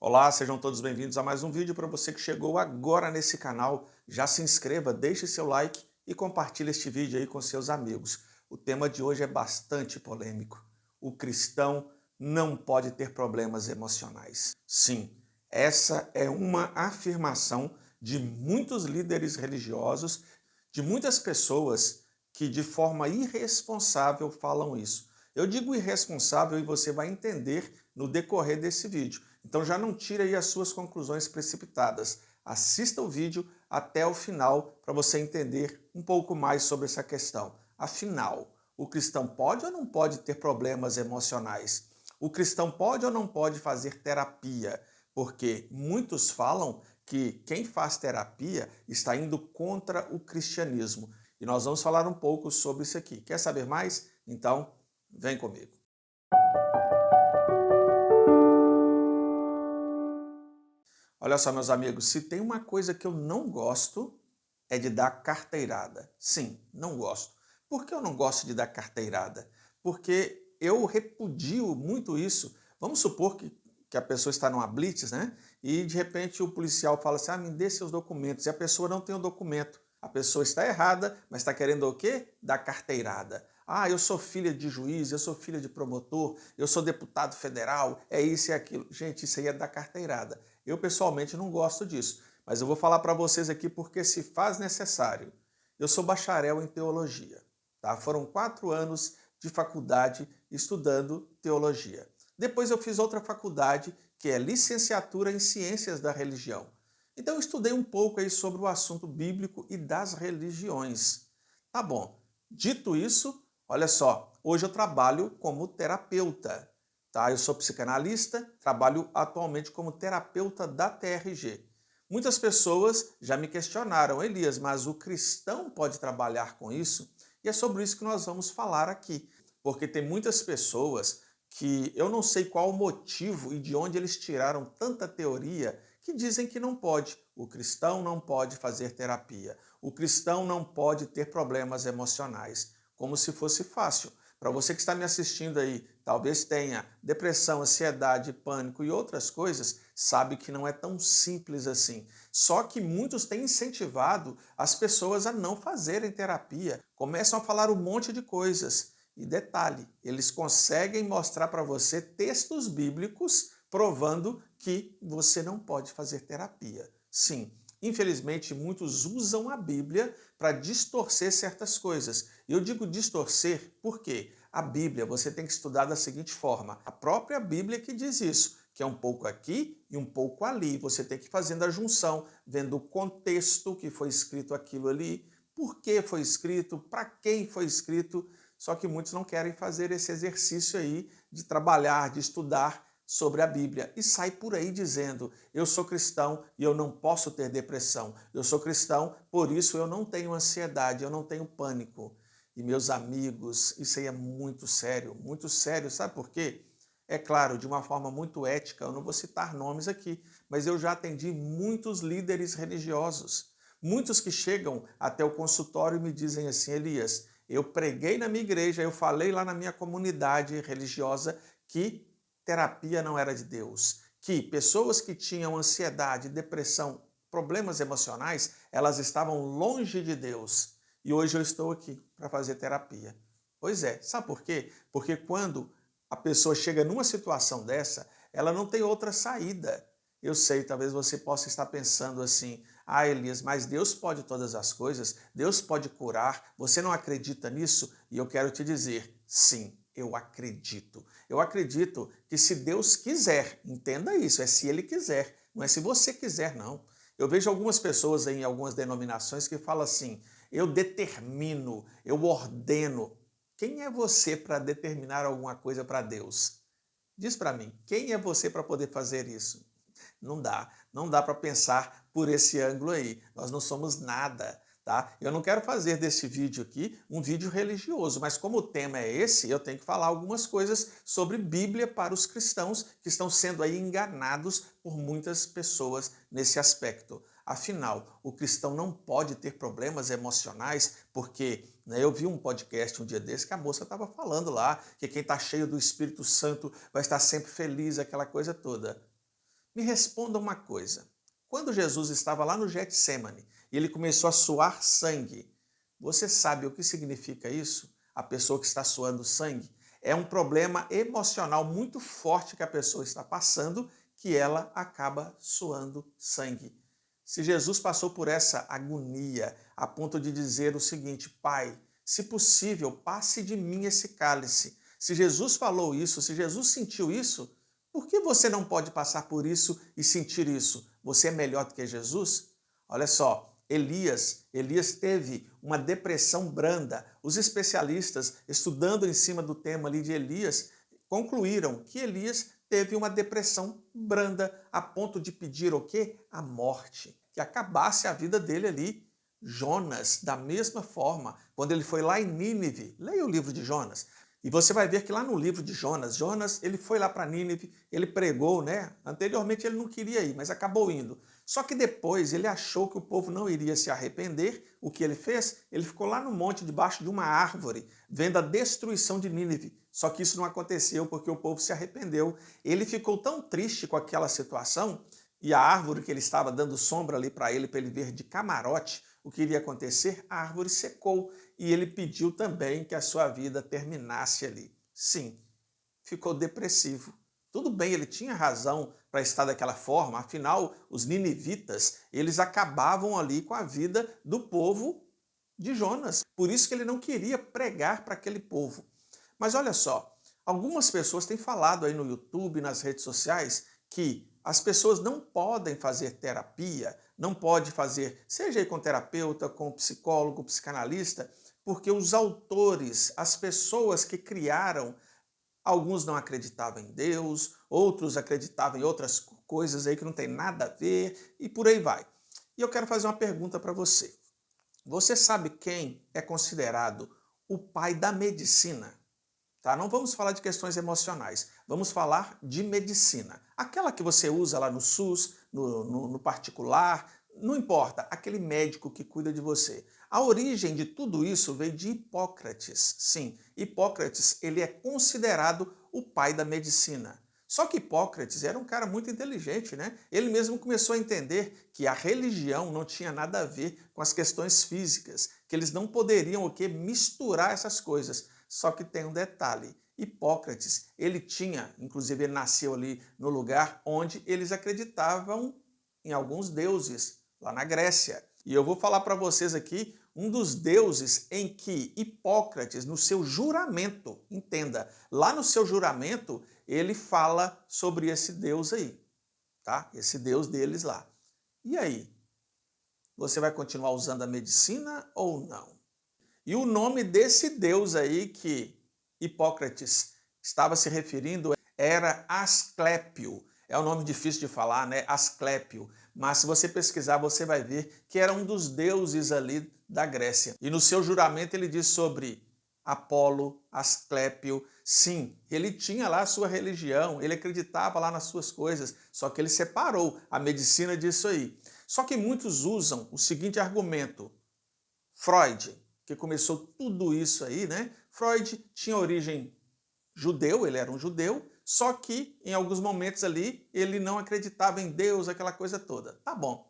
Olá, sejam todos bem-vindos a mais um vídeo. Para você que chegou agora nesse canal, já se inscreva, deixe seu like e compartilhe este vídeo aí com seus amigos. O tema de hoje é bastante polêmico. O cristão não pode ter problemas emocionais. Sim, essa é uma afirmação de muitos líderes religiosos, de muitas pessoas que de forma irresponsável falam isso. Eu digo irresponsável e você vai entender no decorrer desse vídeo. Então já não tire aí as suas conclusões precipitadas. Assista o vídeo até o final para você entender um pouco mais sobre essa questão. Afinal, o cristão pode ou não pode ter problemas emocionais? O cristão pode ou não pode fazer terapia? Porque muitos falam que quem faz terapia está indo contra o cristianismo. E nós vamos falar um pouco sobre isso aqui. Quer saber mais? Então, vem comigo. Olha só, meus amigos, se tem uma coisa que eu não gosto, é de dar carteirada. Sim, não gosto. Por que eu não gosto de dar carteirada? Porque eu repudio muito isso. Vamos supor que a pessoa está numa blitz, né? E de repente o policial fala assim: me dê seus documentos. E a pessoa não tem o documento. A pessoa está errada, mas está querendo o quê? Dar carteirada. Eu sou filha de juiz, eu sou filha de promotor, eu sou deputado federal, é isso e aquilo. Gente, isso aí é dar carteirada. Eu pessoalmente não gosto disso, mas eu vou falar para vocês aqui porque se faz necessário. Eu sou bacharel em teologia, tá? Foram 4 anos de faculdade estudando teologia. Depois eu fiz outra faculdade que é licenciatura em ciências da religião. Então eu estudei um pouco aí sobre o assunto bíblico e das religiões. Tá bom. Dito isso, olha só, hoje eu trabalho como terapeuta. Tá? Eu sou psicanalista, trabalho atualmente como terapeuta da TRG. Muitas pessoas já me questionaram: Elias, mas o cristão pode trabalhar com isso? E é sobre isso que nós vamos falar aqui, porque tem muitas pessoas que eu não sei qual o motivo e de onde eles tiraram tanta teoria que dizem que não pode. O cristão não pode fazer terapia. O cristão não pode ter problemas emocionais, como se fosse fácil. Para você que está me assistindo aí, talvez tenha depressão, ansiedade, pânico e outras coisas, sabe que não é tão simples assim. Só que muitos têm incentivado as pessoas a não fazerem terapia, começam a falar um monte de coisas. E detalhe, eles conseguem mostrar para você textos bíblicos provando que você não pode fazer terapia. Sim, infelizmente, muitos usam a Bíblia para distorcer certas coisas. E eu digo distorcer porque a Bíblia você tem que estudar da seguinte forma: a própria Bíblia que diz isso, que é um pouco aqui e um pouco ali. Você tem que ir fazendo a junção, vendo o contexto que foi escrito aquilo ali, por que foi escrito, para quem foi escrito. Só que muitos não querem fazer esse exercício aí de trabalhar, de estudar sobre a Bíblia e sai por aí dizendo: eu sou cristão e eu não posso ter depressão. Eu sou cristão, por isso eu não tenho ansiedade, eu não tenho pânico. E meus amigos, isso aí é muito sério, sabe por quê? É claro, de uma forma muito ética, eu não vou citar nomes aqui, mas eu já atendi muitos líderes religiosos, muitos que chegam até o consultório e me dizem assim: Elias, eu preguei na minha igreja, eu falei lá na minha comunidade religiosa que terapia não era de Deus, que pessoas que tinham ansiedade, depressão, problemas emocionais, elas estavam longe de Deus. E hoje eu estou aqui para fazer terapia. Pois é, sabe por quê? Porque quando a pessoa chega numa situação dessa, ela não tem outra saída. Eu sei, talvez você possa estar pensando assim: Elias, mas Deus pode todas as coisas, Deus pode curar, você não acredita nisso? E eu quero te dizer: sim, eu acredito. Eu acredito que se Deus quiser, entenda isso, é se Ele quiser, não é se você quiser, não. Eu vejo algumas pessoas em algumas denominações que falam assim: eu determino, eu ordeno. Quem é você para determinar alguma coisa para Deus? Diz para mim, quem é você para poder fazer isso? Não dá para pensar por esse ângulo aí. Nós não somos nada, tá? Eu não quero fazer desse vídeo aqui um vídeo religioso, mas como o tema é esse, eu tenho que falar algumas coisas sobre Bíblia para os cristãos que estão sendo aí enganados por muitas pessoas nesse aspecto. Afinal, o cristão não pode ter problemas emocionais, porque eu vi um podcast um dia desse que a moça estava falando lá que quem está cheio do Espírito Santo vai estar sempre feliz, aquela coisa toda. Me responda uma coisa. Quando Jesus estava lá no Getsêmani e ele começou a suar sangue, você sabe o que significa isso? A pessoa que está suando sangue? É um problema emocional muito forte que a pessoa está passando, que ela acaba suando sangue. Se Jesus passou por essa agonia a ponto de dizer o seguinte: Pai, se possível, passe de mim esse cálice. Se Jesus falou isso, se Jesus sentiu isso, por que você não pode passar por isso e sentir isso? Você é melhor do que Jesus? Olha só, Elias teve uma depressão branda. Os especialistas, estudando em cima do tema ali de Elias, concluíram que Elias teve uma depressão branda a ponto de pedir o quê? A morte, que acabasse a vida dele ali. Jonas, da mesma forma, quando ele foi lá em Nínive, leia o livro de Jonas, e você vai ver que lá no livro de Jonas, ele foi lá para Nínive, ele pregou, né? Anteriormente ele não queria ir, mas acabou indo. Só que depois ele achou que o povo não iria se arrepender. O que ele fez? Ele ficou lá no monte, debaixo de uma árvore, vendo a destruição de Nínive. Só que isso não aconteceu porque o povo se arrependeu. Ele ficou tão triste com aquela situação, e a árvore que ele estava dando sombra ali para ele ver de camarote o que iria acontecer, a árvore secou e ele pediu também que a sua vida terminasse ali. Sim, ficou depressivo. Tudo bem, ele tinha razão para estar daquela forma, afinal, os ninivitas, eles acabavam ali com a vida do povo de Jonas. Por isso que ele não queria pregar para aquele povo. Mas olha só, algumas pessoas têm falado aí no YouTube, nas redes sociais, que as pessoas não podem fazer terapia, não pode fazer, seja aí com terapeuta, com psicólogo, psicanalista, porque os autores, as pessoas que criaram, alguns não acreditavam em Deus, outros acreditavam em outras coisas aí que não tem nada a ver, e por aí vai. E eu quero fazer uma pergunta para você. Você sabe quem é considerado o pai da medicina? Tá? Não vamos falar de questões emocionais, vamos falar de medicina. Aquela que você usa lá no SUS, no particular, não importa, aquele médico que cuida de você. A origem de tudo isso veio de Hipócrates. Sim, Hipócrates, ele é considerado o pai da medicina. Só que Hipócrates era um cara muito inteligente, né? Ele mesmo começou a entender que a religião não tinha nada a ver com as questões físicas, que eles não poderiam o quê? Misturar essas coisas. Só que tem um detalhe, Hipócrates, ele tinha, inclusive ele nasceu ali no lugar onde eles acreditavam em alguns deuses, lá na Grécia. E eu vou falar para vocês aqui um dos deuses em que Hipócrates, no seu juramento, entenda, lá no seu juramento, ele fala sobre esse deus aí, tá? Esse deus deles lá. E aí? Você vai continuar usando a medicina ou não? E o nome desse deus aí que Hipócrates estava se referindo era Asclépio. É um nome difícil de falar, né? Asclépio. Mas se você pesquisar, você vai ver que era um dos deuses ali da Grécia. E no seu juramento ele diz sobre Apolo, Asclépio. Sim, ele tinha lá a sua religião, ele acreditava lá nas suas coisas, só que ele separou a medicina disso aí. Só que muitos usam o seguinte argumento: Freud, que começou tudo isso aí, né? Freud tinha origem judeu, ele era um judeu, só que em alguns momentos ali ele não acreditava em Deus, aquela coisa toda. Tá bom.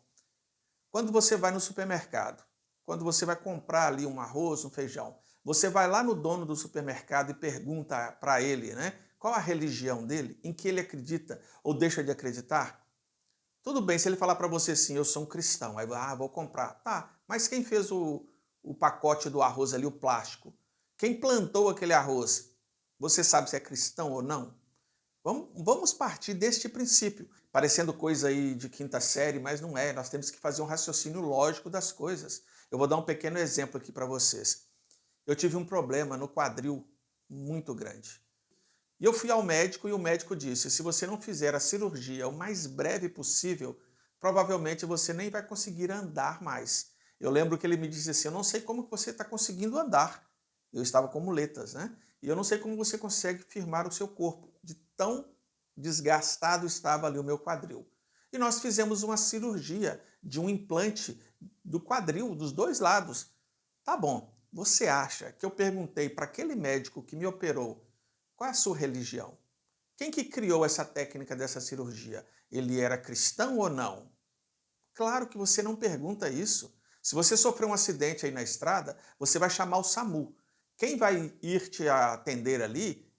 Quando você vai no supermercado, quando você vai comprar ali um arroz, um feijão, você vai lá no dono do supermercado e pergunta para ele, né? Qual a religião dele, em que ele acredita ou deixa de acreditar? Tudo bem, se ele falar para você assim, eu sou um cristão, aí vou comprar. Tá, mas quem fez o pacote do arroz ali, o plástico? Quem plantou aquele arroz? Você sabe se é cristão ou não? Vamos partir deste princípio. Parecendo coisa aí de quinta série, mas não é. Nós temos que fazer um raciocínio lógico das coisas. Eu vou dar um pequeno exemplo aqui para vocês. Eu tive um problema no quadril muito grande. E eu fui ao médico e o médico disse: se você não fizer a cirurgia o mais breve possível, provavelmente você nem vai conseguir andar mais. Eu lembro que ele me disse assim: eu não sei como você está conseguindo andar. Eu estava com muletas, né? E eu não sei como você consegue firmar o seu corpo, de tão desgastado estava ali o meu quadril. E nós fizemos uma cirurgia de um implante do quadril, dos dois lados. Tá bom, você acha que eu perguntei para aquele médico que me operou qual é a sua religião? Quem que criou essa técnica dessa cirurgia? ele era cristão ou não? Claro que você não pergunta isso. Se você sofrer um acidente aí na estrada, você vai chamar o SAMU. Quem vai ir te atender ali?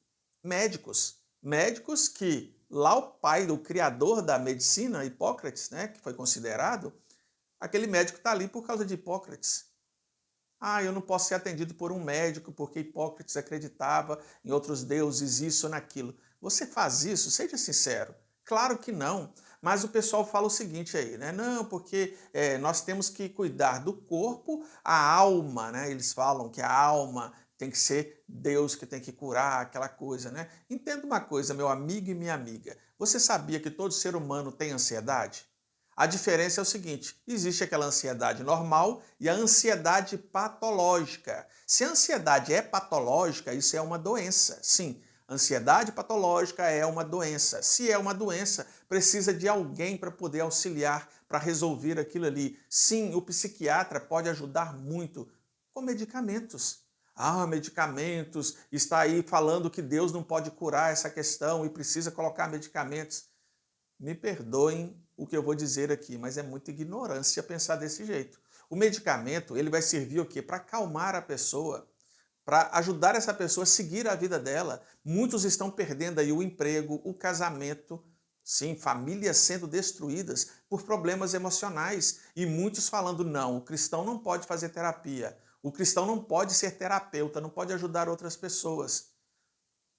Médicos. Médicos que lá o pai do criador da medicina, Hipócrates, né, que foi considerado, aquele médico está ali por causa de Hipócrates. Ah, eu não posso ser atendido por um médico porque Hipócrates acreditava em outros deuses, isso ou naquilo. Você faz isso? Seja sincero. Claro que não. Mas o pessoal fala o seguinte aí, né? Não, porque nós temos que cuidar do corpo, a alma, né? Eles falam que a alma tem que ser Deus que tem que curar, aquela coisa, né? Entenda uma coisa, meu amigo e minha amiga. Você sabia que todo ser humano tem ansiedade? A diferença é o seguinte: existe aquela ansiedade normal e a ansiedade patológica. Se a ansiedade é patológica, isso é uma doença. Sim, ansiedade patológica é uma doença. Se é uma doença, precisa de alguém para poder auxiliar, para resolver aquilo ali. Sim, o psiquiatra pode ajudar muito com medicamentos. Ah, medicamentos, está aí falando que Deus não pode curar essa questão e precisa colocar medicamentos. Me perdoem o que eu vou dizer aqui, mas é muita ignorância pensar desse jeito. O medicamento, ele vai servir o quê? Para acalmar a pessoa, para ajudar essa pessoa a seguir a vida dela. Muitos estão perdendo aí o emprego, o casamento, sim, famílias sendo destruídas por problemas emocionais e muitos falando não, o cristão não pode fazer terapia. O cristão não pode ser terapeuta, não pode ajudar outras pessoas.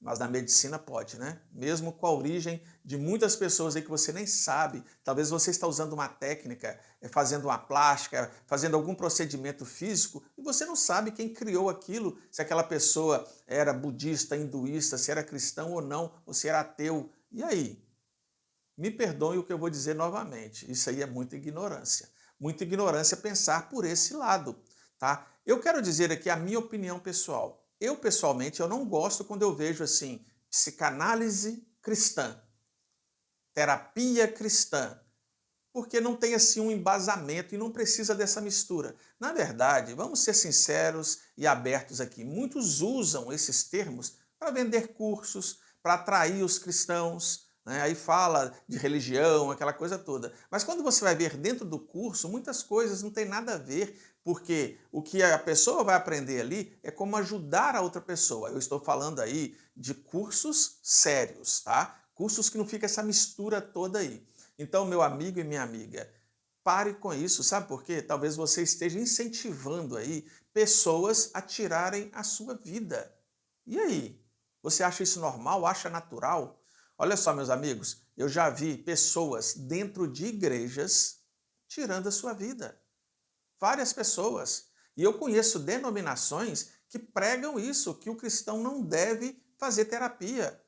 Mas na medicina pode, né? Mesmo com a origem de muitas pessoas aí que você nem sabe, talvez você está usando uma técnica, fazendo uma plástica, fazendo algum procedimento físico, e você não sabe quem criou aquilo, se aquela pessoa era budista, hinduísta, se era cristão ou não, ou se era ateu. E aí? Me perdoe o que eu vou dizer novamente, isso aí é muita ignorância. Muita ignorância pensar por esse lado, tá? Eu quero dizer aqui a minha opinião pessoal. Eu, pessoalmente, eu não gosto quando eu vejo assim, psicanálise cristã, terapia cristã, porque não tem assim um embasamento e não precisa dessa mistura. Na verdade, vamos ser sinceros e abertos aqui, muitos usam esses termos para vender cursos, para atrair os cristãos, né? Aí fala de religião, aquela coisa toda. Mas quando você vai ver dentro do curso, muitas coisas não tem nada a ver, porque o que a pessoa vai aprender ali é como ajudar a outra pessoa. Eu estou falando aí de cursos sérios, tá? Cursos que não fica essa mistura toda aí. Então, meu amigo e minha amiga, pare com isso, sabe por quê? Talvez você esteja incentivando aí pessoas a tirarem a sua vida. E aí? Você acha isso normal? Acha natural? Olha só, meus amigos, eu já vi pessoas dentro de igrejas tirando a sua vida. Várias pessoas. E eu conheço denominações que pregam isso, que o cristão não deve fazer terapia.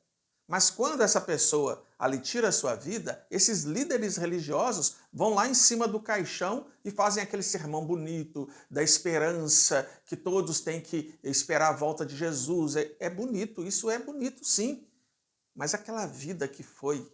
Mas quando essa pessoa ali tira a sua vida, esses líderes religiosos vão lá em cima do caixão e fazem aquele sermão bonito da esperança, que todos têm que esperar a volta de Jesus. É bonito, isso é bonito sim. Mas aquela vida que foi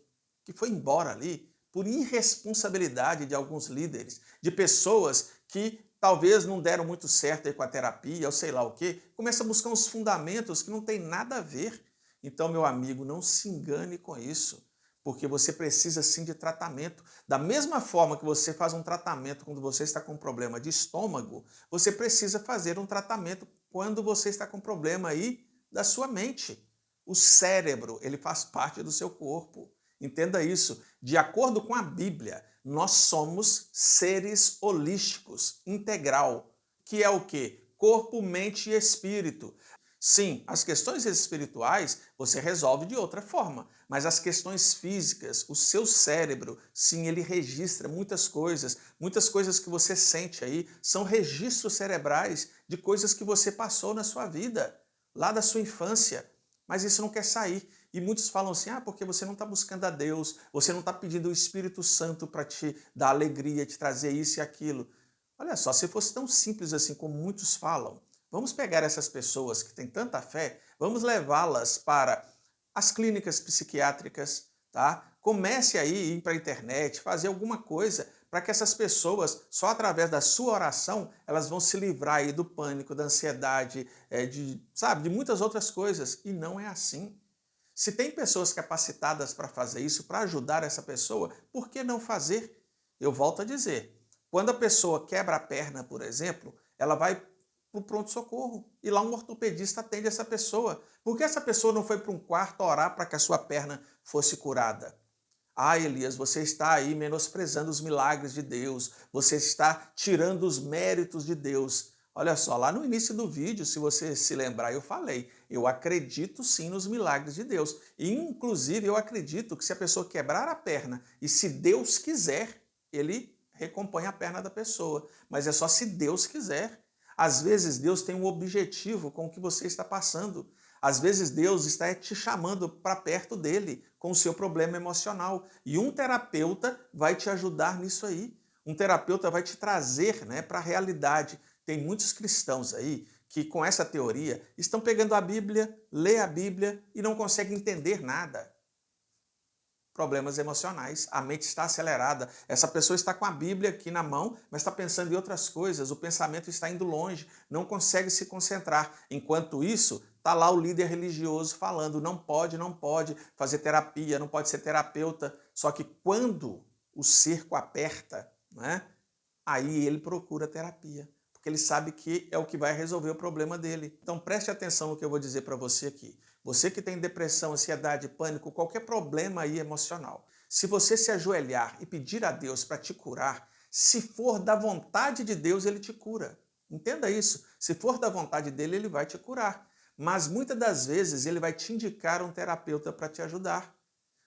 embora ali por irresponsabilidade de alguns líderes, de pessoas que talvez não deram muito certo aí com a terapia, ou sei lá o quê, começa a buscar uns fundamentos que não tem nada a ver. Então, meu amigo, não se engane com isso, porque você precisa sim de tratamento. Da mesma forma que você faz um tratamento quando você está com problema de estômago, você precisa fazer um tratamento quando você está com problema aí da sua mente. O cérebro, ele faz parte do seu corpo. Entenda isso. De acordo com a Bíblia, nós somos seres holísticos, integral, que é o quê? Corpo, mente e espírito. Sim, as questões espirituais você resolve de outra forma, mas as questões físicas, o seu cérebro, sim, ele registra muitas coisas que você sente aí, são registros cerebrais de coisas que você passou na sua vida, lá da sua infância, mas isso não quer sair. E muitos falam assim, porque você não está buscando a Deus, você não está pedindo o Espírito Santo para te dar alegria, te trazer isso e aquilo. Olha só, se fosse tão simples assim como muitos falam, vamos pegar essas pessoas que têm tanta fé, vamos levá-las para as clínicas psiquiátricas, tá? Comece aí a ir para a internet, fazer alguma coisa para que essas pessoas, só através da sua oração, elas vão se livrar aí do pânico, da ansiedade, sabe, de muitas outras coisas. E não é assim. Se tem pessoas capacitadas para fazer isso, para ajudar essa pessoa, por que não fazer? Eu volto a dizer, quando a pessoa quebra a perna, por exemplo, ela vai para o pronto-socorro e lá um ortopedista atende essa pessoa. Por que essa pessoa não foi para um quarto orar para que a sua perna fosse curada? Ah, Elias, você está aí menosprezando os milagres de Deus, você está tirando os méritos de Deus. Olha só, lá no início do vídeo, se você se lembrar, eu falei, eu acredito sim nos milagres de Deus. E, inclusive, eu acredito que se a pessoa quebrar a perna e se Deus quiser, ele recompõe a perna da pessoa. Mas é só se Deus quiser. Às vezes Deus tem um objetivo com o que você está passando. Às vezes Deus está te chamando para perto dele com o seu problema emocional. E um terapeuta vai te ajudar nisso aí. Um terapeuta vai te trazer, né, para a realidade. Tem muitos cristãos aí que com essa teoria estão pegando a Bíblia, lê a Bíblia e não conseguem entender nada. Problemas emocionais, a mente está acelerada. Essa pessoa está com a Bíblia aqui na mão, mas está pensando em outras coisas, o pensamento está indo longe, não consegue se concentrar. Enquanto isso, está lá o líder religioso falando, não pode fazer terapia, não pode ser terapeuta. Só que quando o cerco aperta, né, aí ele procura terapia, porque ele sabe que é o que vai resolver o problema dele. Então preste atenção no que eu vou dizer para você aqui. Você que tem depressão, ansiedade, pânico, qualquer problema aí emocional, se você se ajoelhar e pedir a Deus para te curar, se for da vontade de Deus, ele te cura. Entenda isso. Se for da vontade dele, ele vai te curar. Mas muitas das vezes ele vai te indicar um terapeuta para te ajudar.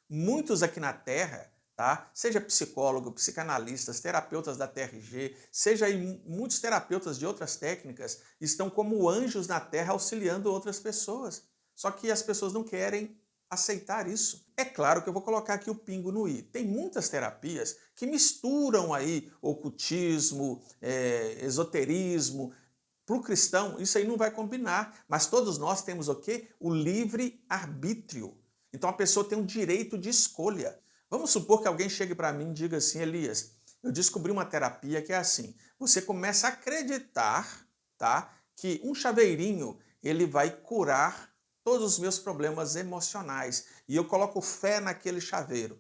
Muitos aqui na Terra, tá? Seja psicólogo, psicanalistas, terapeutas da TRG, seja aí muitos terapeutas de outras técnicas, estão como anjos na Terra auxiliando outras pessoas. Só que as pessoas não querem aceitar isso. É claro que eu vou colocar aqui o pingo no i. Tem muitas terapias que misturam aí ocultismo, esoterismo. Para o cristão, isso aí não vai combinar, mas todos nós temos o quê? O livre-arbítrio. Então a pessoa tem um direito de escolha. Vamos supor que alguém chegue para mim e diga assim, Elias, eu descobri uma terapia que é assim, você começa a acreditar, tá, que um chaveirinho ele vai curar todos os meus problemas emocionais e eu coloco fé naquele chaveiro.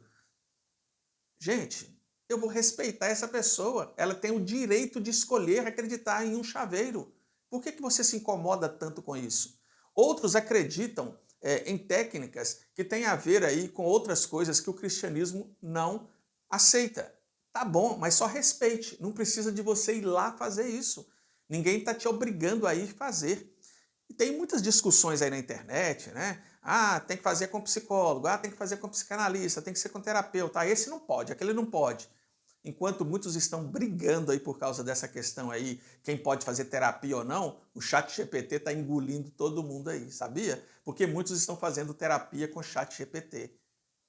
Gente, eu vou respeitar essa pessoa, ela tem o direito de escolher acreditar em um chaveiro. Por que você se incomoda tanto com isso? Outros acreditam em técnicas que têm a ver aí com outras coisas que o cristianismo não aceita. Tá bom, mas só respeite, não precisa de você ir lá fazer isso. Ninguém está te obrigando a ir fazer. E tem muitas discussões aí na internet, né? Ah, tem que fazer com psicólogo, ah, tem que fazer com psicanalista, tem que ser com terapeuta. Ah, esse não pode, aquele não pode. Enquanto muitos estão brigando aí por causa dessa questão aí, quem pode fazer terapia ou não, o ChatGPT está engolindo todo mundo aí, sabia? Porque muitos estão fazendo terapia com ChatGPT.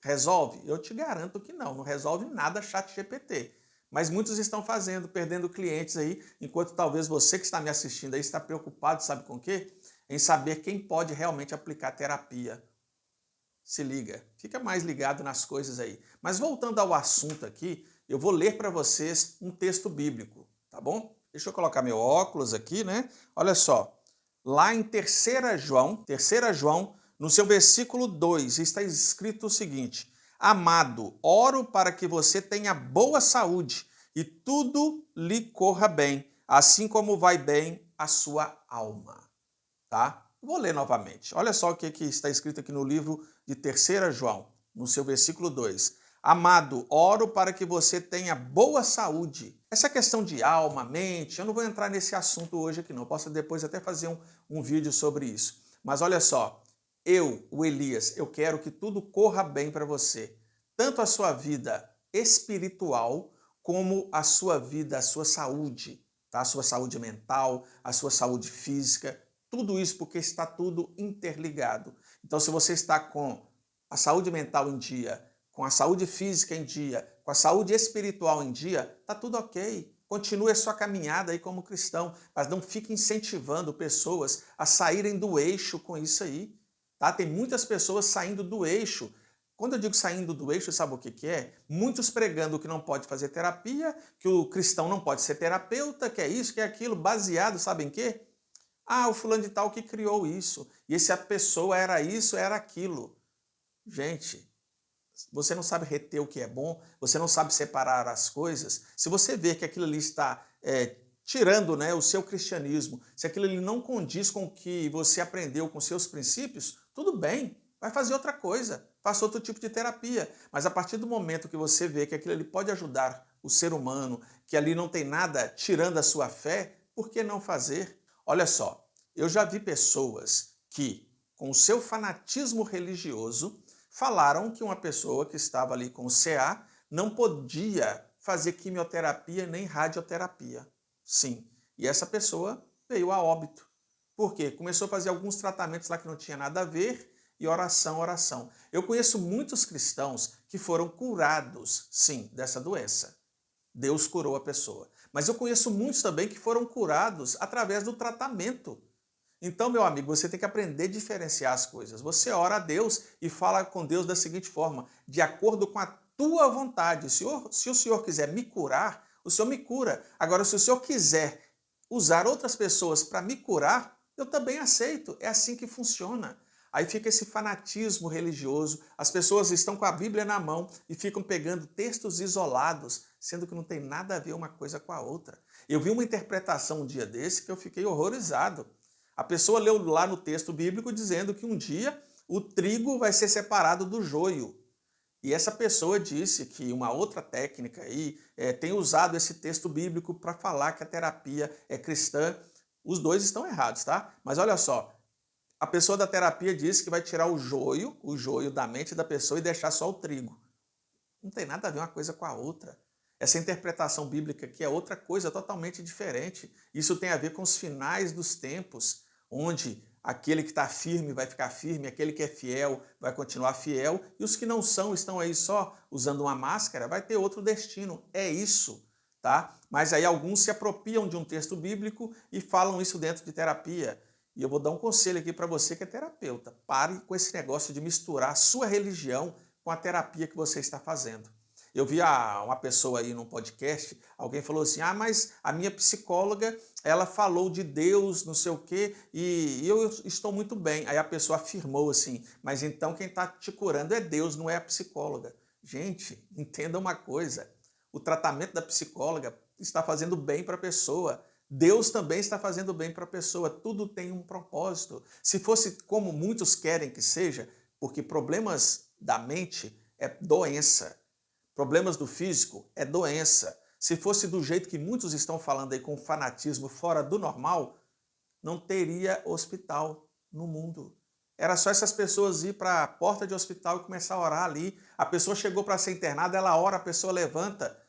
Resolve? Eu te garanto que não resolve nada ChatGPT. Mas muitos estão fazendo, perdendo clientes aí, enquanto talvez você que está me assistindo aí está preocupado, sabe com o quê? Em saber quem pode realmente aplicar terapia. Se liga, fica mais ligado nas coisas aí. Mas voltando ao assunto aqui, eu vou ler para vocês um texto bíblico, tá bom? Deixa eu colocar meu óculos aqui, né? Olha só, lá em 3 João, no seu versículo 2, está escrito o seguinte: Amado, oro para que você tenha boa saúde e tudo lhe corra bem, assim como vai bem a sua alma. Tá? Vou ler novamente. Olha só o que está escrito aqui no livro de 3 João, no seu versículo 2. Amado, oro para que você tenha boa saúde. Essa questão de alma, mente, eu não vou entrar nesse assunto hoje aqui não. Eu posso depois até fazer um vídeo sobre isso. Mas olha só, o Elias, eu quero que tudo corra bem para você. Tanto a sua vida espiritual, como a sua vida, a sua saúde, tá? A sua saúde mental, a sua saúde física, tudo isso porque está tudo interligado. Então, se você está com a saúde mental em dia, com a saúde física em dia, com a saúde espiritual em dia, está tudo ok. Continue a sua caminhada aí como cristão, mas não fique incentivando pessoas a saírem do eixo com isso aí. Tá? Tem muitas pessoas saindo do eixo. Quando eu digo saindo do eixo, sabe o que é? Muitos pregando que não pode fazer terapia, que o cristão não pode ser terapeuta, que é isso, que é aquilo, baseado, sabe em quê? Ah, o fulano de tal que criou isso. E se a pessoa era isso, era aquilo. Gente, você não sabe reter o que é bom, você não sabe separar as coisas. Se você vê que aquilo ali está tirando, né, o seu cristianismo, se aquilo ali não condiz com o que você aprendeu, com seus princípios, tudo bem, vai fazer outra coisa, faça outro tipo de terapia. Mas a partir do momento que você vê que aquilo ali pode ajudar o ser humano, que ali não tem nada tirando a sua fé, por que não fazer? Olha só, eu já vi pessoas que, com o seu fanatismo religioso, falaram que uma pessoa que estava ali com o CA não podia fazer quimioterapia nem radioterapia. Sim, e essa pessoa veio a óbito. Por quê? Começou a fazer alguns tratamentos lá que não tinha nada a ver e oração, oração. Eu conheço muitos cristãos que foram curados, sim, dessa doença. Deus curou a pessoa. Mas eu conheço muitos também que foram curados através do tratamento. Então, meu amigo, você tem que aprender a diferenciar as coisas. Você ora a Deus e fala com Deus da seguinte forma: de acordo com a tua vontade. Se o Senhor quiser me curar, o Senhor me cura. Agora, se o Senhor quiser usar outras pessoas para me curar, eu também aceito. É assim que funciona. Aí fica esse fanatismo religioso, as pessoas estão com a Bíblia na mão e ficam pegando textos isolados, sendo que não tem nada a ver uma coisa com a outra. Eu vi uma interpretação um dia desse que eu fiquei horrorizado. A pessoa leu lá no texto bíblico dizendo que um dia o trigo vai ser separado do joio. E essa pessoa disse que uma outra técnica aí tem usado esse texto bíblico para falar que a terapia é cristã. Os dois estão errados, tá? Mas olha só, a pessoa da terapia disse que vai tirar o joio da mente da pessoa e deixar só o trigo. Não tem nada a ver uma coisa com a outra. Essa interpretação bíblica aqui é outra coisa totalmente diferente. Isso tem a ver com os finais dos tempos, onde aquele que está firme vai ficar firme, aquele que é fiel vai continuar fiel, e os que não são, estão aí só usando uma máscara, vai ter outro destino. É isso, tá? Mas aí alguns se apropriam de um texto bíblico e falam isso dentro de terapia. E eu vou dar um conselho aqui para você que é terapeuta. Pare com esse negócio de misturar a sua religião com a terapia que você está fazendo. Eu vi uma pessoa aí num podcast, alguém falou assim, mas a minha psicóloga, ela falou de Deus, não sei o quê, e eu estou muito bem. Aí a pessoa afirmou assim, mas então quem está te curando é Deus, não é a psicóloga. Gente, entenda uma coisa, o tratamento da psicóloga está fazendo bem para a pessoa, Deus também está fazendo bem para a pessoa, tudo tem um propósito. Se fosse como muitos querem que seja, porque problemas da mente é doença, problemas do físico é doença. Se fosse do jeito que muitos estão falando aí, com fanatismo fora do normal, não teria hospital no mundo. Era só essas pessoas ir para a porta de hospital e começar a orar ali. A pessoa chegou para ser internada, ela ora, a pessoa levanta.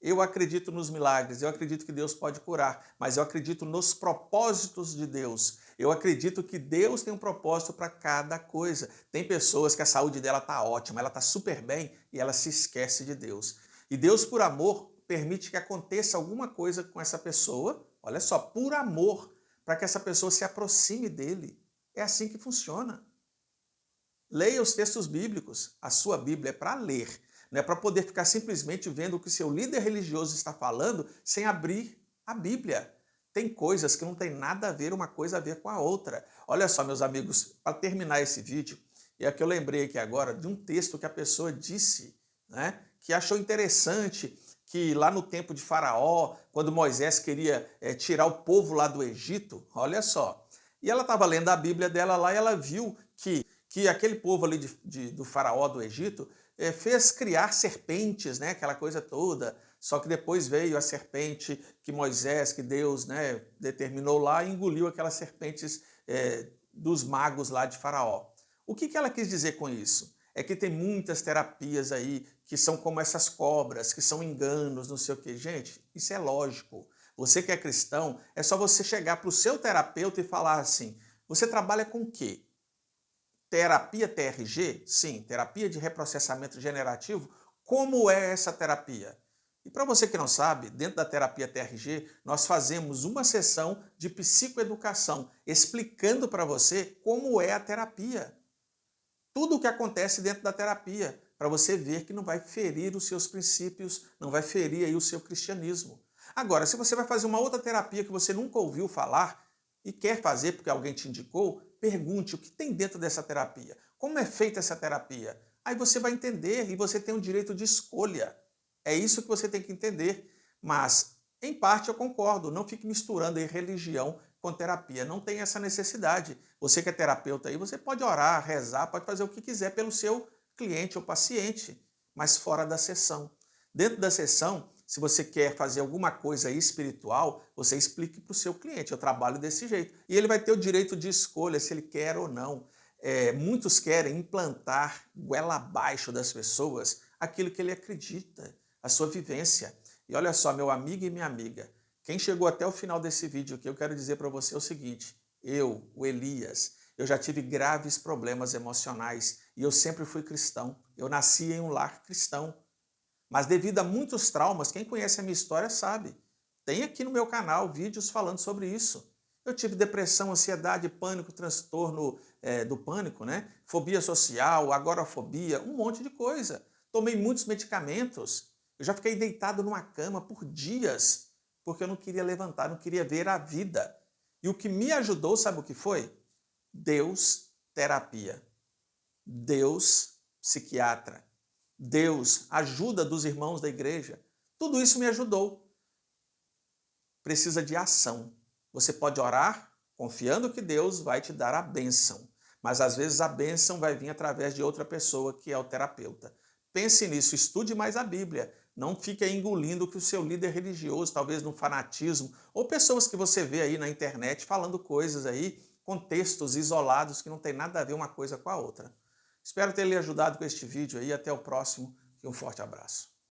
Eu acredito nos milagres, eu acredito que Deus pode curar, mas eu acredito nos propósitos de Deus. Eu acredito que Deus tem um propósito para cada coisa. Tem pessoas que a saúde dela está ótima, ela está super bem e ela se esquece de Deus. E Deus, por amor, permite que aconteça alguma coisa com essa pessoa, olha só, por amor, para que essa pessoa se aproxime dele. É assim que funciona. Leia os textos bíblicos. A sua Bíblia é para ler, não é para poder ficar simplesmente vendo o que seu líder religioso está falando sem abrir a Bíblia. Tem coisas que não tem nada a ver uma coisa a ver com a outra. Olha só, meus amigos, para terminar esse vídeo, é que eu lembrei aqui agora de um texto que a pessoa disse, né, que achou interessante, que lá no tempo de Faraó, quando Moisés queria tirar o povo lá do Egito, olha só, e ela estava lendo a Bíblia dela lá e ela viu que aquele povo ali do faraó do Egito fez criar serpentes, né, aquela coisa toda, só que depois veio a serpente que Moisés, que Deus, né, determinou lá e engoliu aquelas serpentes dos magos lá de Faraó. O que ela quis dizer com isso? É que tem muitas terapias aí que são como essas cobras, que são enganos, não sei o quê. Gente, isso é lógico. Você que é cristão, é só você chegar para o seu terapeuta e falar assim, você trabalha com o quê? Terapia TRG? Sim, terapia de reprocessamento generativo. Como é essa terapia? E para você que não sabe, dentro da terapia TRG, nós fazemos uma sessão de psicoeducação, explicando para você como é a terapia. Tudo o que acontece dentro da terapia, para você ver que não vai ferir os seus princípios, não vai ferir aí o seu cristianismo. Agora, se você vai fazer uma outra terapia que você nunca ouviu falar e quer fazer porque alguém te indicou, pergunte o que tem dentro dessa terapia. Como é feita essa terapia? Aí você vai entender e você tem o direito de escolha. É isso que você tem que entender. Mas, em parte, eu concordo. Não fique misturando aí religião com terapia. Não tem essa necessidade. Você que é terapeuta aí, você pode orar, rezar, pode fazer o que quiser pelo seu cliente ou paciente, mas fora da sessão. Dentro da sessão, se você quer fazer alguma coisa espiritual, você explique para o seu cliente, eu trabalho desse jeito. E ele vai ter o direito de escolha se ele quer ou não. Muitos querem implantar goela abaixo das pessoas aquilo que ele acredita, a sua vivência. E olha só, meu amigo e minha amiga, quem chegou até o final desse vídeo aqui, eu quero dizer para você o seguinte: eu, o Elias, eu já tive graves problemas emocionais e eu sempre fui cristão. Eu nasci em um lar cristão. Mas devido a muitos traumas, quem conhece a minha história sabe. Tem aqui no meu canal vídeos falando sobre isso. Eu tive depressão, ansiedade, pânico, transtorno do pânico, né? Fobia social, agorafobia, um monte de coisa. Tomei muitos medicamentos. Eu já fiquei deitado numa cama por dias, porque eu não queria levantar, não queria ver a vida. E o que me ajudou, sabe o que foi? Deus, terapia. Deus, psiquiatra. Deus, ajuda dos irmãos da igreja. Tudo isso me ajudou. Precisa de ação. Você pode orar confiando que Deus vai te dar a bênção, mas às vezes a bênção vai vir através de outra pessoa que é o terapeuta. Pense nisso, estude mais a Bíblia. Não fique aí engolindo que o seu líder religioso, talvez no fanatismo, ou pessoas que você vê aí na internet falando coisas aí, com textos isolados que não tem nada a ver uma coisa com a outra. Espero ter lhe ajudado com este vídeo aí. Até o próximo e um forte abraço.